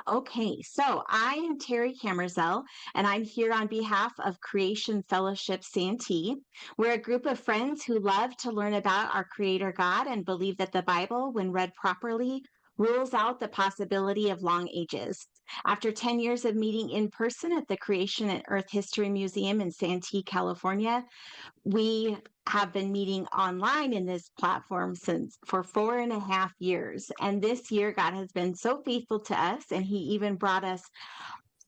Okay, so I am Terry Camerzell, and I'm here on behalf of Creation Fellowship Santee. We're a group of friends who love to learn about our Creator God and believe that the Bible, when read properly, rules out the possibility of long ages. After 10 years of meeting in person at the Creation and Earth History Museum in Santee, California, we have been meeting online in this platform since for 4.5 years. And this year, God has been so faithful to us, and He even brought us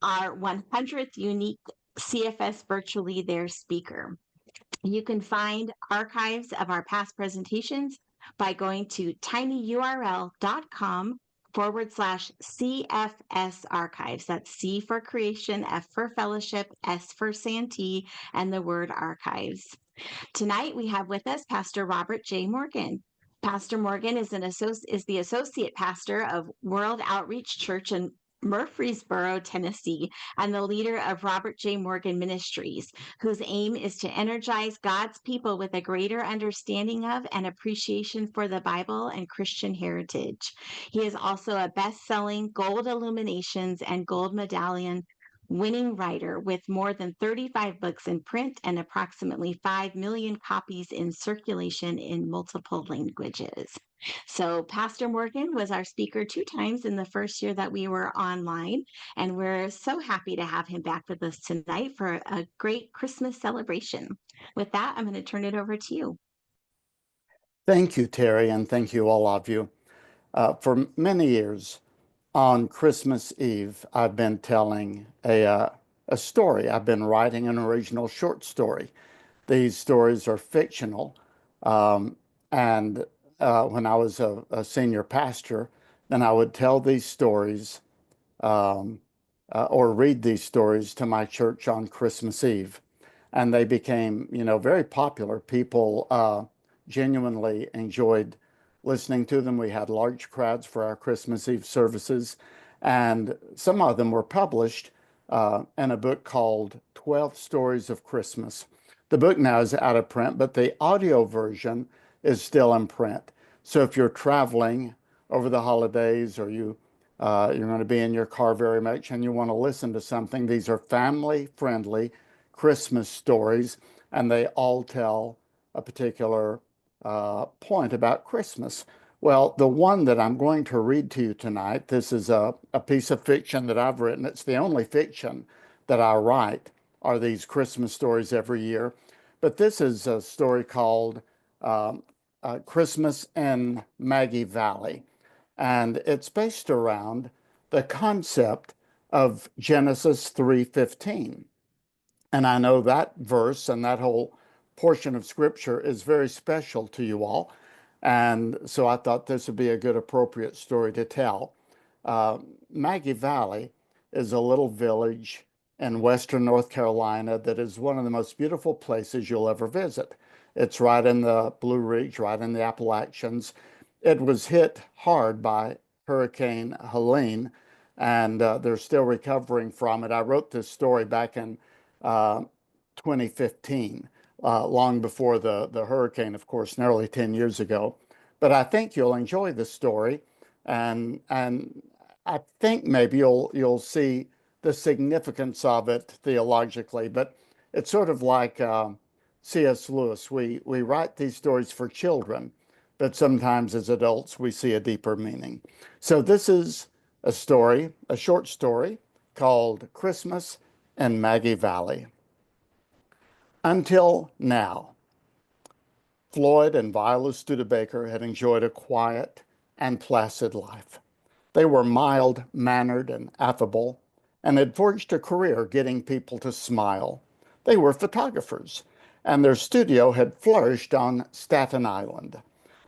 our 100th unique CFS Virtually There speaker. You can find archives of our past presentations by going to tinyurl.com /CFS archives. That's C for creation, F for fellowship, S for Santee, and the word archives. Tonight we have with us Pastor Robert J. Morgan. Pastor Morgan is the associate pastor of World Outreach Church in Murfreesboro, Tennessee, and the leader of Robert J. Morgan Ministries, whose aim is to energize God's people with a greater understanding of and appreciation for the Bible and Christian heritage. He is also a best-selling Gold Illuminations and Gold Medallion winning writer with more than 35 books in print and approximately 5 million copies in circulation in multiple languages. So, Pastor Morgan was our speaker 2 times in the first year that we were online, and we're so happy to have him back with us tonight for a great Christmas celebration. With that, I'm going to turn it over to you. Thank you, Terry, and thank you, all of you. For many years, on Christmas Eve, I've been telling a story. I've been writing an original short story. These stories are fictional. And when I was a senior pastor, then I would tell these stories um, or read these stories to my church on Christmas Eve. And they became, very popular. People genuinely enjoyed listening to them. We had large crowds for our Christmas Eve services, and some of them were published in a book called 12 Stories of Christmas. The book now is out of print, but the audio version is still in print. So if you're traveling over the holidays, or you're going to be in your car very much and you want to listen to something, these are family-friendly Christmas stories, and they all tell a particular point about Christmas. Well, the one that I'm going to read to you tonight, this is a piece of fiction that I've written. It's the only fiction that I write, are these Christmas stories every year. But this is a story called Christmas in Maggie Valley. And it's based around the concept of Genesis 3:15. And I know that verse and that whole portion of scripture is very special to you all. And so I thought this would be a good, appropriate story to tell. Maggie Valley is a little village in western North Carolina that is one of the most beautiful places you'll ever visit. It's right in the Blue Ridge, right in the Appalachians. It was hit hard by Hurricane Helene, and they're still recovering from it. I wrote this story back in uh, 2015, long before the hurricane, of course, nearly 10 years ago. But I think you'll enjoy the story, and I think maybe you'll see the significance of it theologically. But it's sort of like C.S. Lewis. We write these stories for children, but sometimes as adults we see a deeper meaning. So this is a story, a short story called Christmas in Maggie Valley. Until now, Floyd and Viola Studebaker had enjoyed a quiet and placid life. They were mild-mannered and affable, and had forged a career getting people to smile. They were photographers, and their studio had flourished on Staten Island.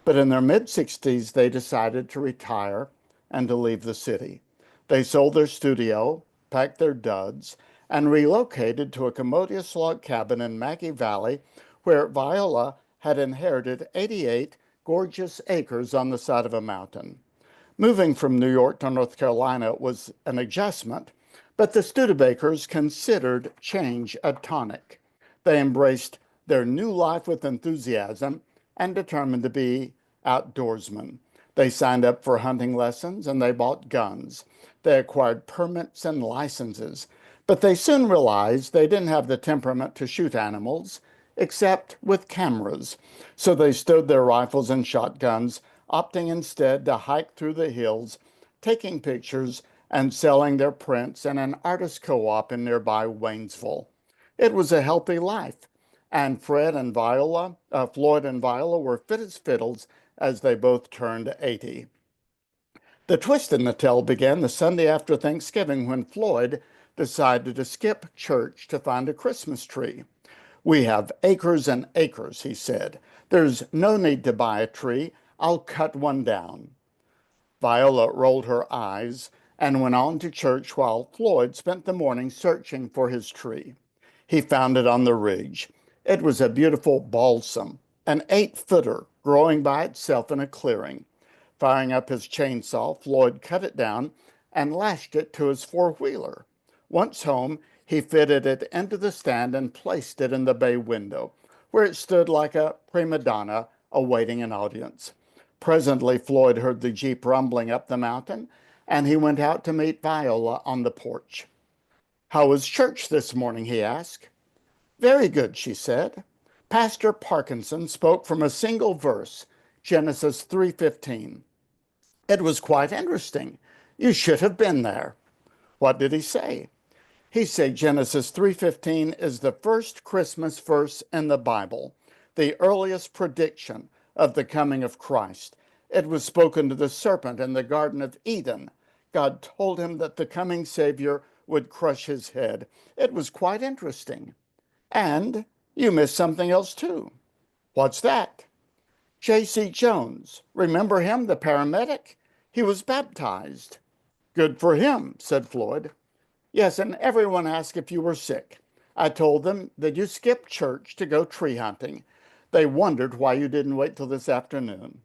But in their mid-60s, they decided to retire and to leave the city. They sold their studio, packed their duds, and relocated to a commodious log cabin in Maggie Valley, where Viola had inherited 88 gorgeous acres on the side of a mountain. Moving from New York to North Carolina was an adjustment, but the Studebakers considered change a tonic. They embraced their new life with enthusiasm and determined to be outdoorsmen. They signed up for hunting lessons and they bought guns. They acquired permits and licenses, but they soon realized they didn't have the temperament to shoot animals, except with cameras. So they stowed their rifles and shotguns, opting instead to hike through the hills, taking pictures and selling their prints in an artist co-op in nearby Waynesville. It was a healthy life, and Floyd and Viola were fit as fiddles as they both turned 80. The twist in the tale began the Sunday after Thanksgiving when Floyd decided to skip church to find a Christmas tree. "We have acres and acres," he said. "There's no need to buy a tree. I'll cut one down." Viola rolled her eyes and went on to church while Floyd spent the morning searching for his tree. He found it on the ridge. It was a beautiful balsam, an 8-footer growing by itself in a clearing. Firing up his chainsaw, Floyd cut it down and lashed it to his four-wheeler. Once home, he fitted it into the stand and placed it in the bay window, where it stood like a prima donna awaiting an audience. Presently, Floyd heard the Jeep rumbling up the mountain, and he went out to meet Viola on the porch. "How was church this morning?" he asked. "Very good," she said. "Pastor Parkinson spoke from a single verse, Genesis 3:15. It was quite interesting. You should have been there." "What did he say?" "He said Genesis 3:15 is the first Christmas verse in the Bible, the earliest prediction of the coming of Christ. It was spoken to the serpent in the Garden of Eden. God told him that the coming Savior would crush his head. It was quite interesting. And you missed something else too." "What's that?" "J.C. Jones. Remember him, the paramedic? He was baptized." "Good for him," said Floyd. "Yes, and everyone asked if you were sick. I told them that you skipped church to go tree hunting. They wondered why you didn't wait till this afternoon."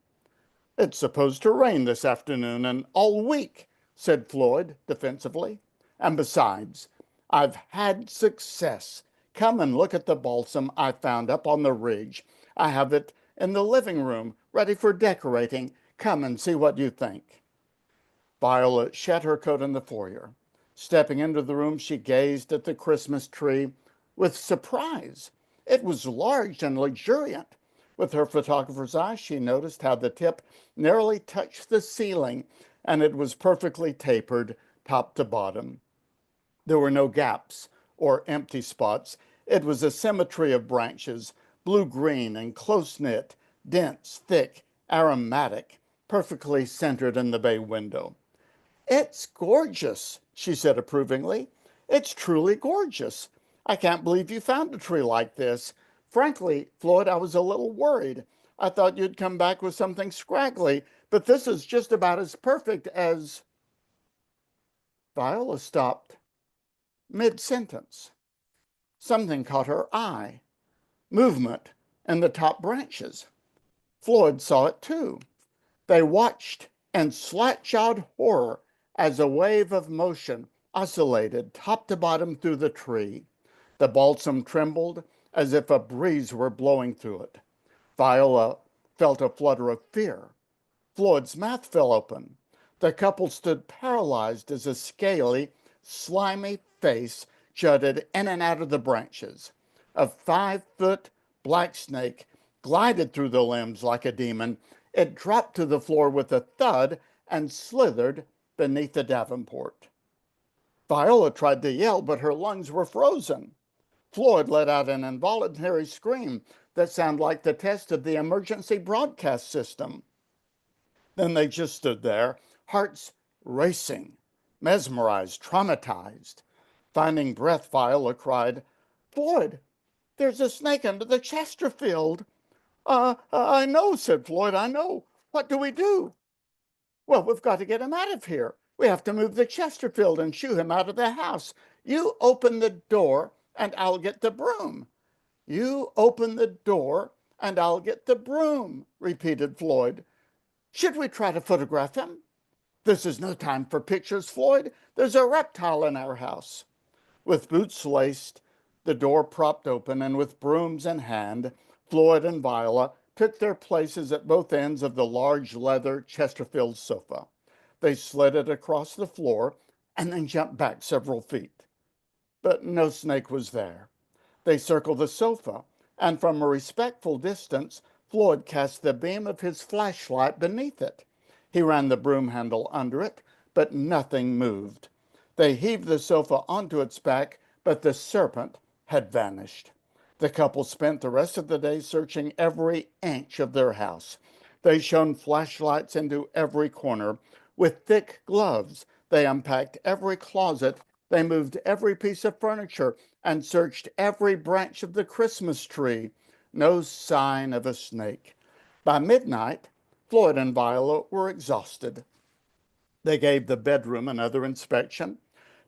"It's supposed to rain this afternoon and all week," said Floyd defensively. "And besides, I've had success. Come and look at the balsam I found up on the ridge. I have it in the living room, ready for decorating. Come and see what you think." Viola shed her coat in the foyer. Stepping into the room, she gazed at the Christmas tree with surprise. It was large and luxuriant. With her photographer's eye, she noticed how the tip nearly touched the ceiling, and it was perfectly tapered top to bottom. There were no gaps or empty spots. It was a symmetry of branches, blue-green and close-knit, dense, thick, aromatic, perfectly centered in the bay window. "It's gorgeous," she said approvingly. "It's truly gorgeous. I can't believe you found a tree like this. Frankly, Floyd, I was a little worried. I thought you'd come back with something scraggly, but this is just about as perfect as—" Viola stopped mid-sentence. Something caught her eye. Movement in the top branches. Floyd saw it too. They watched in slack-jawed horror as a wave of motion oscillated top to bottom through the tree. The balsam trembled as if a breeze were blowing through it. Viola felt a flutter of fear. Floyd's mouth fell open. The couple stood paralyzed as a scaly, slimy face jutted in and out of the branches. A 5-foot black snake glided through the limbs like a demon. It dropped to the floor with a thud and slithered beneath the davenport. Viola tried to yell, but her lungs were frozen. Floyd let out an involuntary scream that sounded like the test of the emergency broadcast system. Then they just stood there, hearts racing, mesmerized, traumatized. Finding breath, Viola cried, "Floyd, there's a snake under the Chesterfield." I know," said Floyd, "I know. What do we do?" "Well, we've got to get him out of here. We have to move the Chesterfield and shoo him out of the house. You open the door and I'll get the broom." "You open the door and I'll get the broom," repeated Floyd. "Should we try to photograph him?" "This is no time for pictures, Floyd. There's a reptile in our house." With boots laced, the door propped open, and with brooms in hand, Floyd and Viola took their places at both ends of the large leather Chesterfield sofa. They slid it across the floor and then jumped back several feet. But no snake was there. They circled the sofa, and from a respectful distance, Floyd cast the beam of his flashlight beneath it. He ran the broom handle under it, but nothing moved. They heaved the sofa onto its back, but the serpent had vanished. The couple spent the rest of the day searching every inch of their house. They shone flashlights into every corner. With thick gloves, they unpacked every closet. They moved every piece of furniture and searched every branch of the Christmas tree. No sign of a snake. By midnight, Floyd and Viola were exhausted. They gave the bedroom another inspection,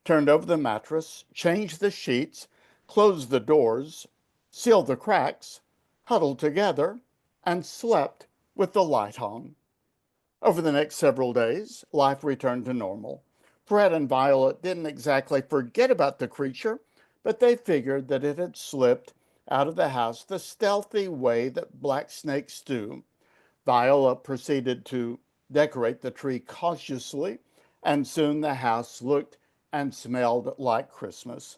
turned over the mattress, changed the sheets, closed the doors, sealed the cracks, huddled together, and slept with the light on. Over the next several days, life returned to normal. Fred and Violet didn't exactly forget about the creature, but they figured that it had slipped out of the house the stealthy way that black snakes do. Viola proceeded to decorate the tree cautiously, and soon the house looked and smelled like Christmas.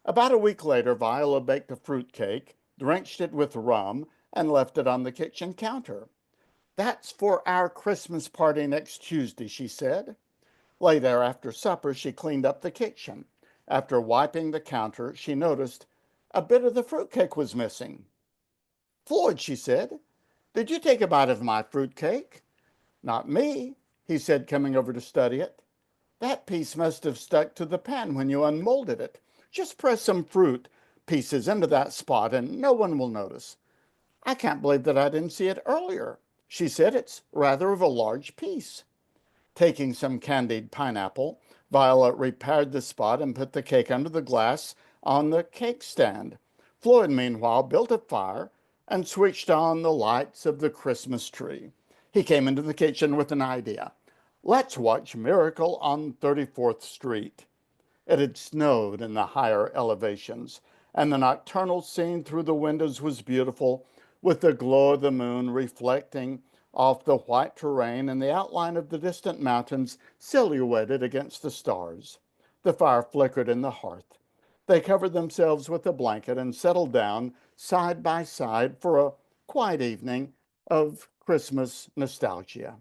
About a week later, Viola baked a fruit cake, drenched it with rum, and left it on the kitchen counter. "That's for our Christmas party next Tuesday," she said. Later, after supper, she cleaned up the kitchen. After wiping the counter, she noticed a bit of the fruitcake was missing. "Floyd," she said, "did you take a bite of my fruitcake?" "Not me," he said, coming over to study it. "That piece must have stuck to the pan when you unmolded it. Just press some fruit pieces into that spot and no one will notice." "I can't believe that I didn't see it earlier," she said. "It's rather of a large piece." Taking some candied pineapple, Violet repaired the spot and put the cake under the glass on the cake stand. Floyd, meanwhile, built a fire and switched on the lights of the Christmas tree. He came into the kitchen with an idea. "Let's watch Miracle on 34th Street." It had snowed in the higher elevations, and the nocturnal scene through the windows was beautiful, with the glow of the moon reflecting off the white terrain and the outline of the distant mountains silhouetted against the stars. The fire flickered in the hearth. They covered themselves with a blanket and settled down side by side for a quiet evening of Christmas nostalgia.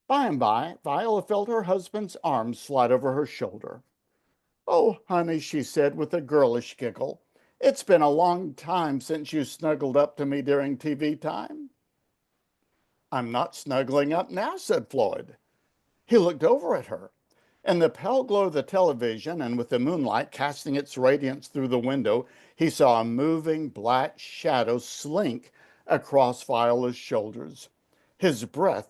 By and by, Viola felt her husband's arm slide over her shoulder. "Oh, honey," she said with a girlish giggle, "it's been a long time since you snuggled up to me during TV time." "I'm not snuggling up now," said Floyd. He looked over at her. In the pale glow of the television and with the moonlight casting its radiance through the window, he saw a moving black shadow slink across Viola's shoulders. His breath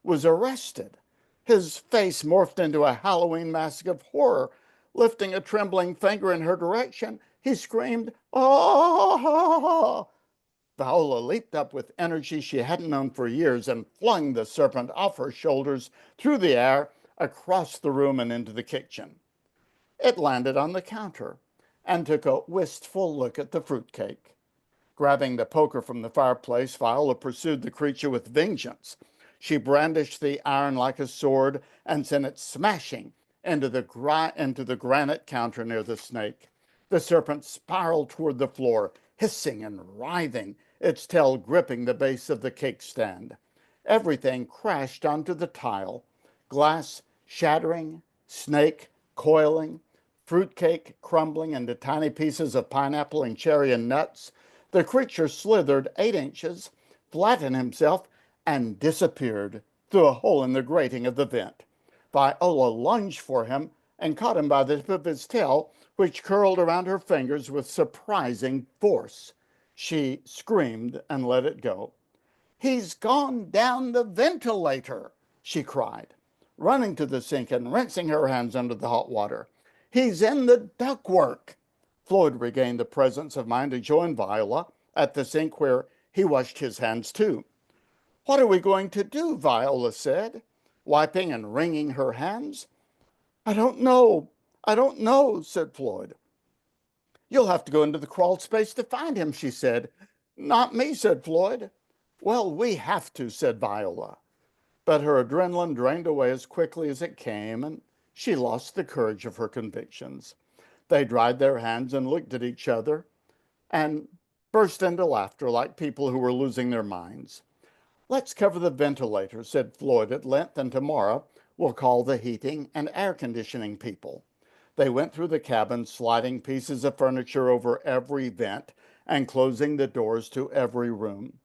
was arrested. His face morphed into a Halloween mask of horror. Lifting a trembling finger in her direction, he screamed, "Oh!" Viola leaped up with energy she hadn't known for years and flung the serpent off her shoulders through the air, across the room and into the kitchen. It landed on the counter and took a wistful look at the fruitcake. Grabbing the poker from the fireplace, Viola pursued the creature with vengeance. She brandished the iron like a sword and sent it smashing into the granite counter near the snake. The serpent spiraled toward the floor, hissing and writhing, its tail gripping the base of the cake stand. Everything crashed onto the tile, glass shattering, snake coiling, fruitcake crumbling into tiny pieces of pineapple and cherry and nuts. The creature slithered 8 inches, flattened himself, and disappeared through a hole in the grating of the vent. Viola lunged for him and caught him by the tip of his tail, which curled around her fingers with surprising force. She screamed and let it go. "He's gone down the ventilator," she cried, running to the sink and rinsing her hands under the hot water. "He's in the ductwork." Floyd regained the presence of mind to join Viola at the sink, where he washed his hands too. "What are we going to do?" Viola said, wiping and wringing her hands. "I don't know. I don't know," said Floyd. "You'll have to go into the crawl space to find him," she said. "Not me," said Floyd. "Well, we have to," said Viola. But her adrenaline drained away as quickly as it came, and she lost the courage of her convictions. They dried their hands and looked at each other and burst into laughter like people who were losing their minds. "Let's cover the ventilator," said Floyd at length, "and tomorrow we'll call the heating and air conditioning people." They went through the cabin, sliding pieces of furniture over every vent and closing the doors to every room.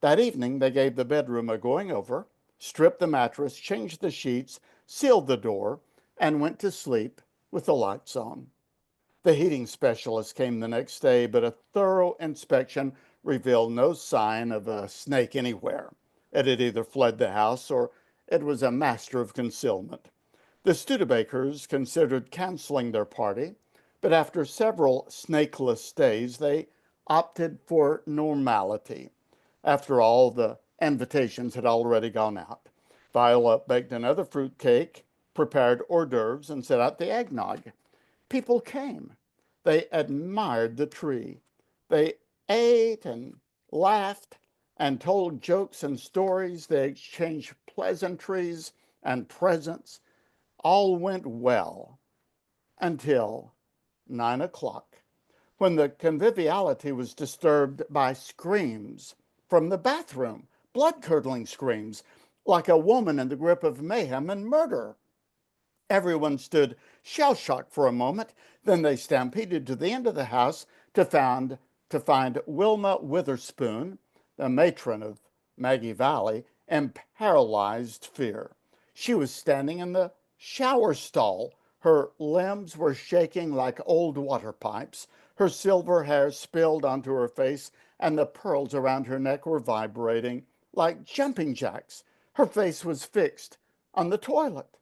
That evening, they gave the bedroom a going over, stripped the mattress, changed the sheets, sealed the door, and went to sleep with the lights on. The heating specialist came the next day, but a thorough inspection revealed no sign of a snake anywhere. It had either fled the house or it was a master of concealment. The Studebakers considered canceling their party, but after several snakeless days, they opted for normality. After all, the invitations had already gone out. Viola baked another fruit cake, prepared hors d'oeuvres, and set out the eggnog. People came. They admired the tree. They ate and laughed and told jokes and stories. They exchanged pleasantries and presents. All went well until 9 o'clock, when the conviviality was disturbed by screams from the bathroom, blood-curdling screams, like a woman in the grip of mayhem and murder. Everyone stood shell-shocked for a moment. Then they stampeded to the end of the house to find Wilma Witherspoon, the matron of Maggie Valley, in paralyzed fear. She was standing in the shower stall. Her limbs were shaking like old water pipes. Her silver hair spilled onto her face, and the pearls around her neck were vibrating like jumping jacks. Her face was fixed on the toilet.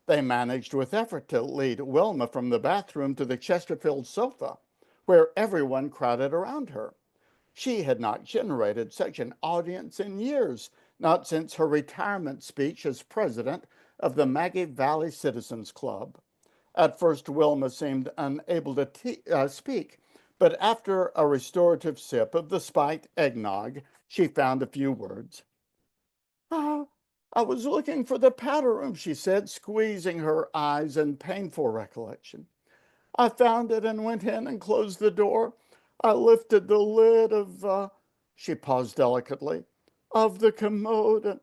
They managed with effort to lead Wilma from the bathroom to the Chesterfield sofa, where everyone crowded around her. She had not generated such an audience in years, not since her retirement speech as president of the Maggie Valley Citizens Club. At first, Wilma seemed unable to speak, but after a restorative sip of the spiked eggnog, she found a few words. "Oh, I was looking for the powder room," she said, squeezing her eyes in painful recollection. "I found it and went in and closed the door. I lifted the lid of," she paused delicately, "of the commode, and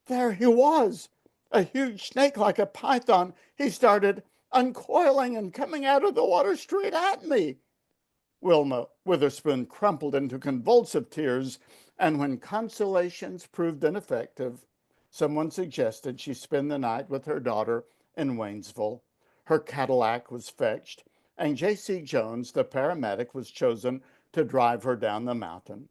there he was, a huge snake like a python. He started uncoiling and coming out of the water straight at me." Wilma Witherspoon crumpled into convulsive tears, and when consolations proved ineffective, someone suggested she spend the night with her daughter in Waynesville. Her Cadillac was fetched, and J.C. Jones, the paramedic, was chosen to drive her down the mountain.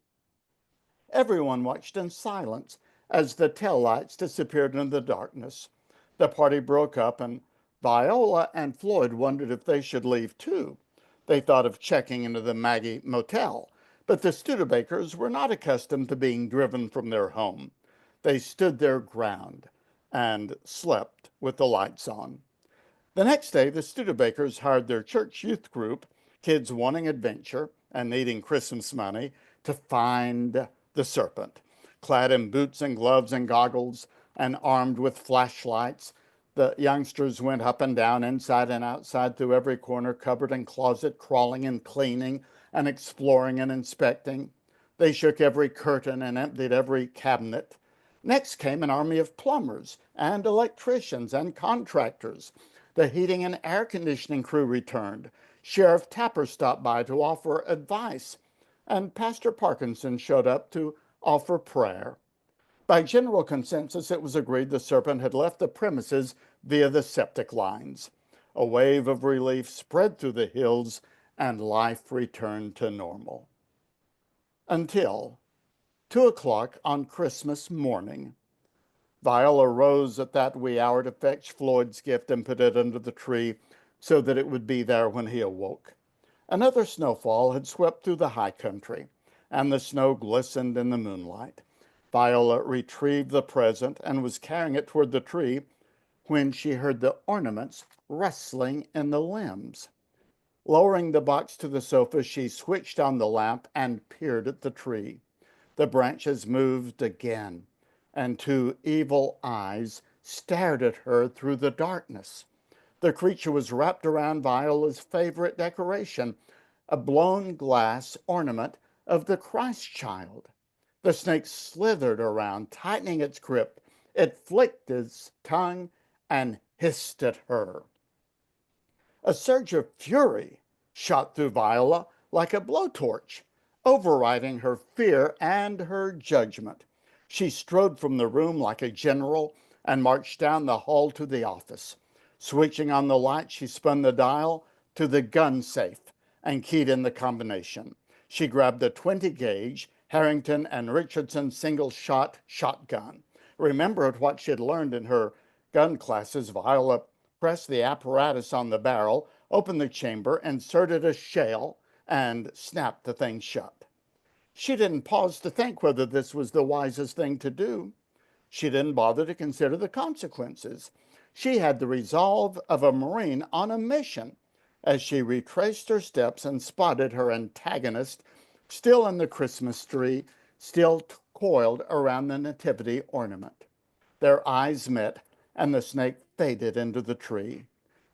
Everyone watched in silence as the taillights disappeared into the darkness. The party broke up, and Viola and Floyd wondered if they should leave too. They thought of checking into the Maggie Motel, but the Studebakers were not accustomed to being driven from their home. They stood their ground and slept with the lights on. The next day, the Studebakers hired their church youth group, kids wanting adventure and needing Christmas money, to find the serpent. Clad in boots and gloves and goggles and armed with flashlights, the youngsters went up and down, inside and outside, through every corner, cupboard, and closet, crawling and cleaning and exploring and inspecting. They shook every curtain and emptied every cabinet. Next came an army of plumbers and electricians and contractors. The heating and air conditioning crew returned. Sheriff Tapper stopped by to offer advice, and Pastor Parkinson showed up to offer prayer. By general consensus, it was agreed the serpent had left the premises via the septic lines. A wave of relief spread through the hills, and life returned to normal. Until 2 o'clock on Christmas morning. Viola rose at that wee hour to fetch Floyd's gift and put it under the tree so that it would be there when he awoke. Another snowfall had swept through the high country, and the snow glistened in the moonlight. Viola retrieved the present and was carrying it toward the tree when she heard the ornaments rustling in the limbs. Lowering the box to the sofa, she switched on the lamp and peered at the tree. The branches moved again, and two evil eyes stared at her through the darkness. The creature was wrapped around Viola's favorite decoration, a blown glass ornament of the Christ child. The snake slithered around, tightening its grip. It flicked its tongue and hissed at her. A surge of fury shot through Viola like a blowtorch, overriding her fear and her judgment. She strode from the room like a general and marched down the hall to the office. Switching on the light, she spun the dial to the gun safe and keyed in the combination. She grabbed a 20 gauge Harrington and Richardson single shot shotgun. Remembered what she had learned in her gun classes. Viola pressed the apparatus on the barrel, opened the chamber, inserted a shell, and snapped the thing shut. She didn't pause to think whether this was the wisest thing to do. She didn't bother to consider the consequences. She had the resolve of a Marine on a mission. As she retraced her steps and spotted her antagonist still in the Christmas tree, still coiled around the nativity ornament. Their eyes met, and the snake faded into the tree.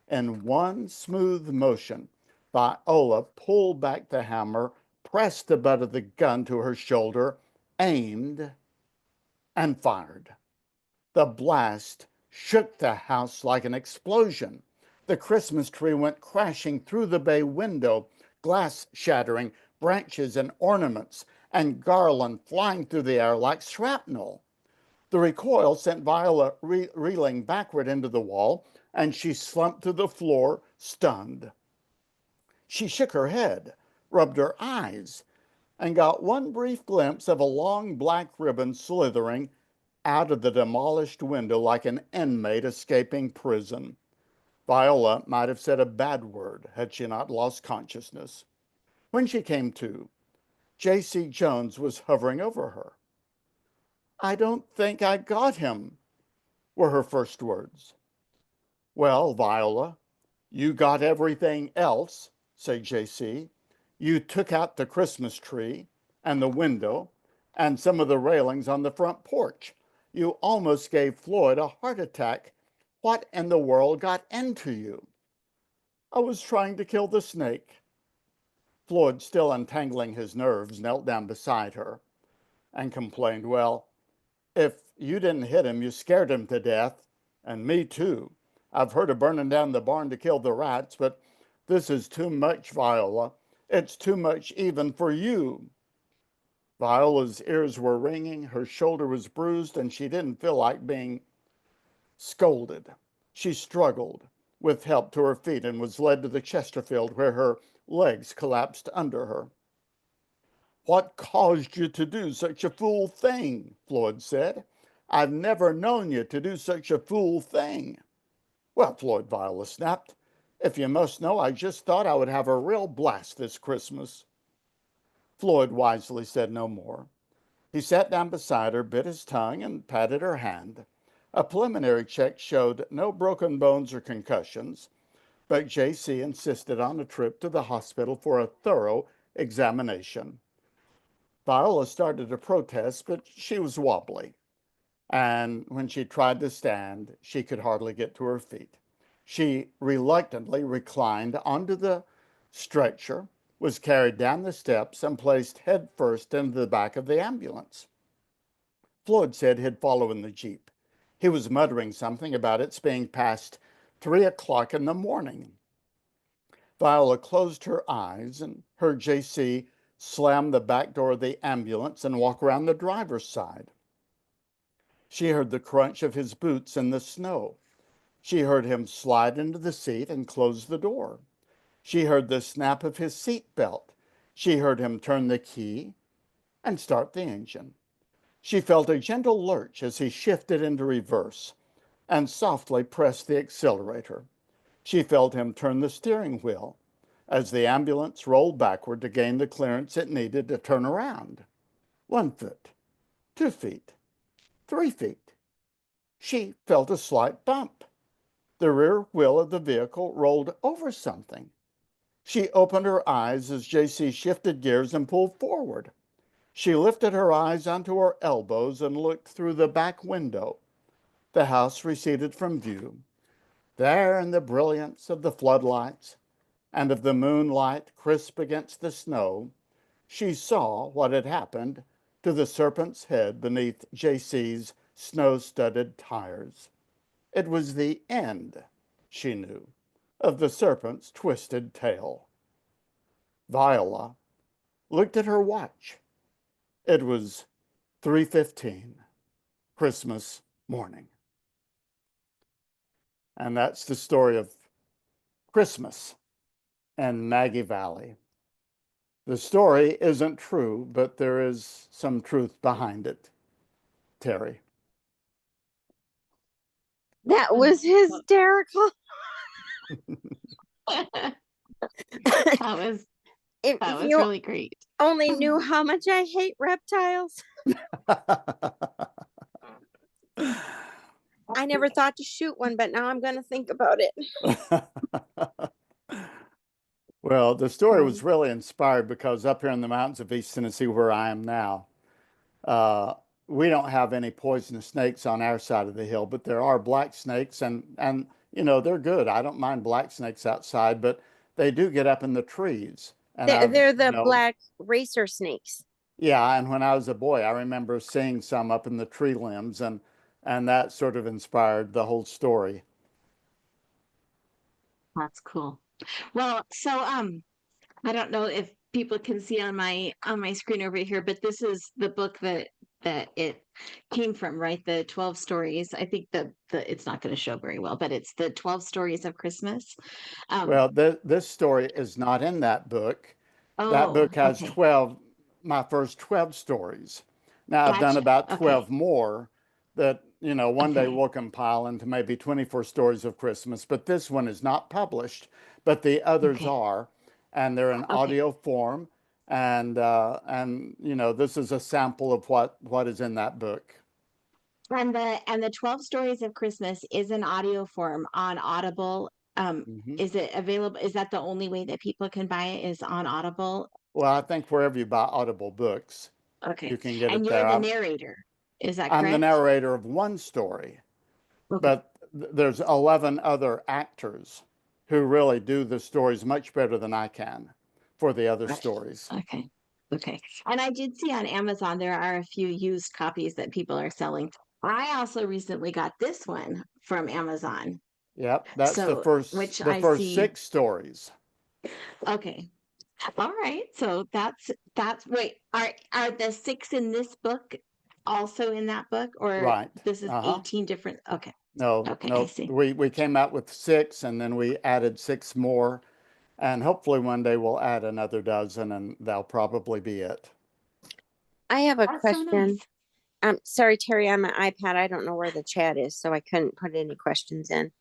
In one smooth motion, Viola pulled back the hammer, pressed the butt of the gun to her shoulder, aimed, and fired. The blast shook the house like an explosion. The Christmas tree went crashing through the bay window, glass shattering, branches and ornaments and garland flying through the air like shrapnel. The recoil sent Viola reeling backward into the wall, and she slumped to the floor, stunned. She shook her head, rubbed her eyes, and got one brief glimpse of a long black ribbon slithering out of the demolished window like an inmate escaping prison. Viola might have said a bad word had she not lost consciousness. When she came to, J.C. Jones was hovering over her. "I don't think I got him," were her first words. "Well, Viola, you got everything else," said J.C. "You took out the Christmas tree and the window and some of the railings on the front porch. You almost gave Floyd a heart attack. What in the world got into you?" "I was trying to kill the snake." Floyd, still untangling his nerves, knelt down beside her and complained, "Well, if you didn't hit him, you scared him to death, and me too. I've heard of burning down the barn to kill the rats, but this is too much, Viola. It's too much even for you." Viola's ears were ringing, her shoulder was bruised, and she didn't feel like being scolded. She struggled with help to her feet and was led to the Chesterfield, where her legs collapsed under her. "What caused you to do such a fool thing?" Floyd said. "I've never known you to do such a fool thing." "Well, Floyd," Viola snapped, "if you must know, I just thought I would have a real blast this Christmas." Floyd wisely said no more. He sat down beside her, bit his tongue, and patted her hand. A preliminary check showed no broken bones or concussions, but J.C. insisted on a trip to the hospital for a thorough examination. Viola started to protest, but she was wobbly, and when she tried to stand, she could hardly get to her feet. She reluctantly reclined onto the stretcher, was carried down the steps, and placed head first into the back of the ambulance. Floyd said he'd follow in the Jeep. He was muttering something about its being past 3 o'clock in the morning. Viola closed her eyes and heard J.C. slam the back door of the ambulance and walk around the driver's side. She heard the crunch of his boots in the snow. She heard him slide into the seat and close the door. She heard the snap of his seat belt. She heard him turn the key and start the engine. She felt a gentle lurch as he shifted into reverse and softly pressed the accelerator. She felt him turn the steering wheel as the ambulance rolled backward to gain the clearance it needed to turn around. 1 foot, 2 feet, 3 feet. She felt a slight bump. The rear wheel of the vehicle rolled over something. She opened her eyes as J.C. shifted gears and pulled forward. She lifted her eyes onto her elbows and looked through the back window. The house receded from view. There, in the brilliance of the floodlights and of the moonlight crisp against the snow, she saw what had happened to the serpent's head beneath JC's snow-studded tires. It was the end, she knew, of the serpent's twisted tail. Viola looked at her watch. It was 3:15, Christmas morning. And that's the story of Christmas and Maggie Valley. The story isn't true, but there is some truth behind it. Terry. That was hysterical. That was If that was you really great. only knew how much I hate reptiles. I never thought to shoot one, but now I'm going to think about it. Well, the story was really inspired because up here in the mountains of East Tennessee, where I am now, we don't have any poisonous snakes on our side of the hill, but there are black snakes, and they're good. I don't mind black snakes outside, but they do get up in the trees. And They're the black racer snakes. Yeah, and when I was a boy, I remember seeing some up in the tree limbs, and that sort of inspired the whole story. That's cool. Well, so I don't know if people can see on my screen over here, but this is the book that it came from, right? The 12 stories. I think the it's not going to show very well, but it's the 12 stories of Christmas. Well, this story is not in that book. That Oh, book has okay. my first 12 stories. Now I've done Gotcha. about Okay. 12 more that, one day Okay. we'll compile into maybe 24 stories of Christmas, but this one is not published, but the others Okay. are, and they're in Okay. audio form. And this is a sample of what is in that book. And the 12 stories of Christmas is an audio form on Audible. Hmm. Is it available? Is that the only way that people can buy it is on Audible? Well, I think wherever you buy Audible books, you Okay. can get And it you're there. the narrator. Is that I'm the correct? narrator of one story, Okay. but there's 11 other actors who really do the stories much better than I can for the other Right. stories. Okay. Okay. And I did see on Amazon there are a few used copies that people are selling. I also recently got this one from Amazon. Yep, that's So, which the I first see. 6 stories. Okay. All right. So that's wait, are the six in this book also in that book, or Right. this is Uh-huh. 18 different? Okay. No, Okay, I no, see. we came out with 6 and then we added 6 more. And hopefully one day we'll add another dozen and that'll probably be it. I have a That's so question. nice. Sorry, Terry, on my iPad, I don't know where the chat is, so I couldn't put any questions in.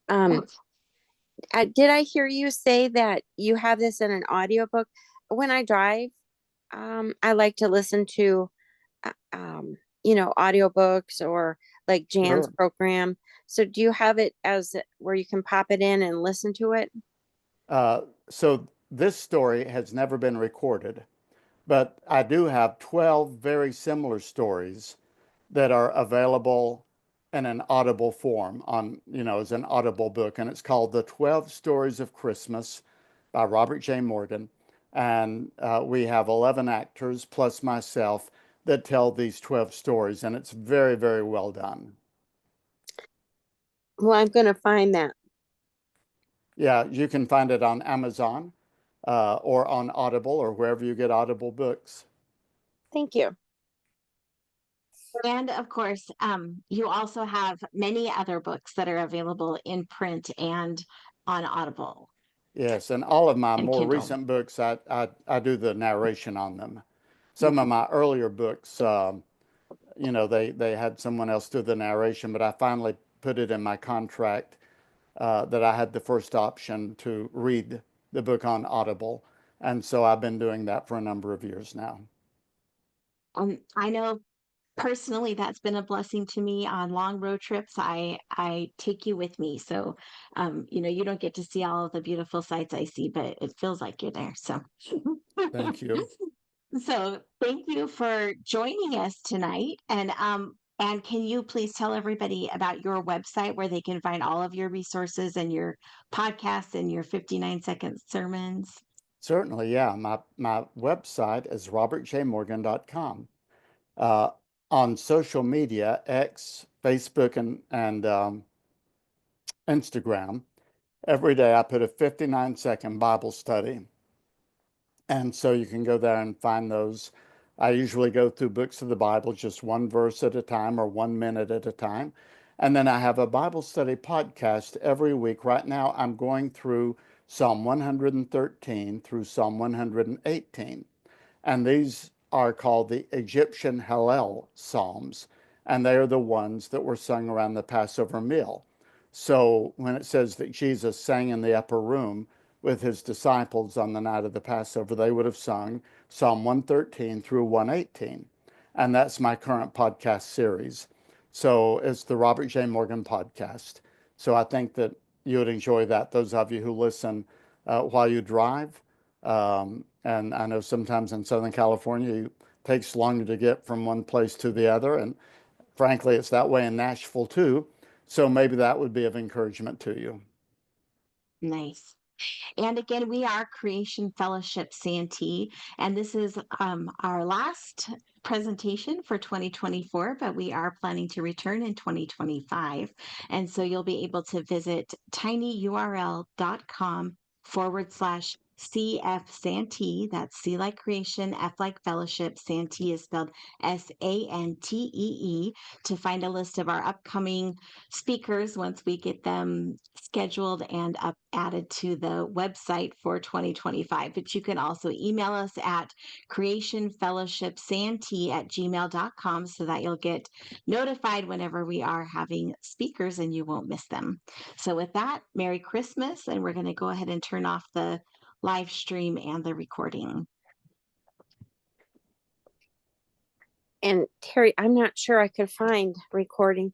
Oh, Did I hear you say that you have this in an audiobook? When I drive, I like to listen to, audiobooks or like Jan's Sure. program. So do you have it as where you can pop it in and listen to it? So this story has never been recorded, but I do have 12 very similar stories that are available in an audible form as an audible book. And it's called The 12 Stories of Christmas by Robert J. Morgan. And we have 11 actors plus myself that tell these 12 stories. And it's very, very well done. Well, I'm going to find that. Yeah, you can find it on Amazon or on Audible or wherever you get Audible books. Thank you. and of course, you also have many other books that are available in print and on Audible Yes, and all of my and more Kindle. recent books, I do the narration on them. Some of my earlier books, they had someone else do the narration, but I finally put it in my contract that I had the first option to read the book on Audible, and so I've been doing that for a number of years now. I know personally that's been a blessing to me on long road trips. I take you with me, so you don't get to see all of the beautiful sights I see, but it feels like you're there. So Thank you. So thank you for joining us tonight. And can you please tell everybody about your website where they can find all of your resources and your podcasts and your 59-second sermons? Certainly, yeah. My website is robertjmorgan.com. Uh, on social media, X, Facebook, and Instagram, every day I put a 59-second Bible study. And so you can go there and find those. I usually go through books of the Bible, just one verse at a time or 1 minute at a time. And then I have a Bible study podcast every week. Right now, I'm going through Psalm 113 through Psalm 118. And these are called the Egyptian Hallel Psalms. And they are the ones that were sung around the Passover meal. So when it says that Jesus sang in the upper room with his disciples on the night of the Passover, they would have sung Psalm 113 through 118. And that's my current podcast series. So it's the Robert J. Morgan podcast. So I think that you would enjoy that, those of you who listen while you drive. And I know sometimes in Southern California, it takes longer to get from one place to the other. And frankly, it's that way in Nashville too. So maybe that would be of encouragement to you. Nice. And again, we are Creation Fellowship Santee, and this is our last presentation for 2024, but we are planning to return in 2025. And so you'll be able to visit tinyurl.com/CF Santee. That's C like creation, F like fellowship. Santee is spelled Santee, to find a list of our upcoming speakers once we get them scheduled and added to the website for 2025. But you can also email us at creationfellowshipsantee@gmail.com so that you'll get notified whenever we are having speakers and you won't miss them. So with that, Merry Christmas, and we're going to go ahead and turn off the live stream and the recording. And Terry, I'm not sure I could find recording.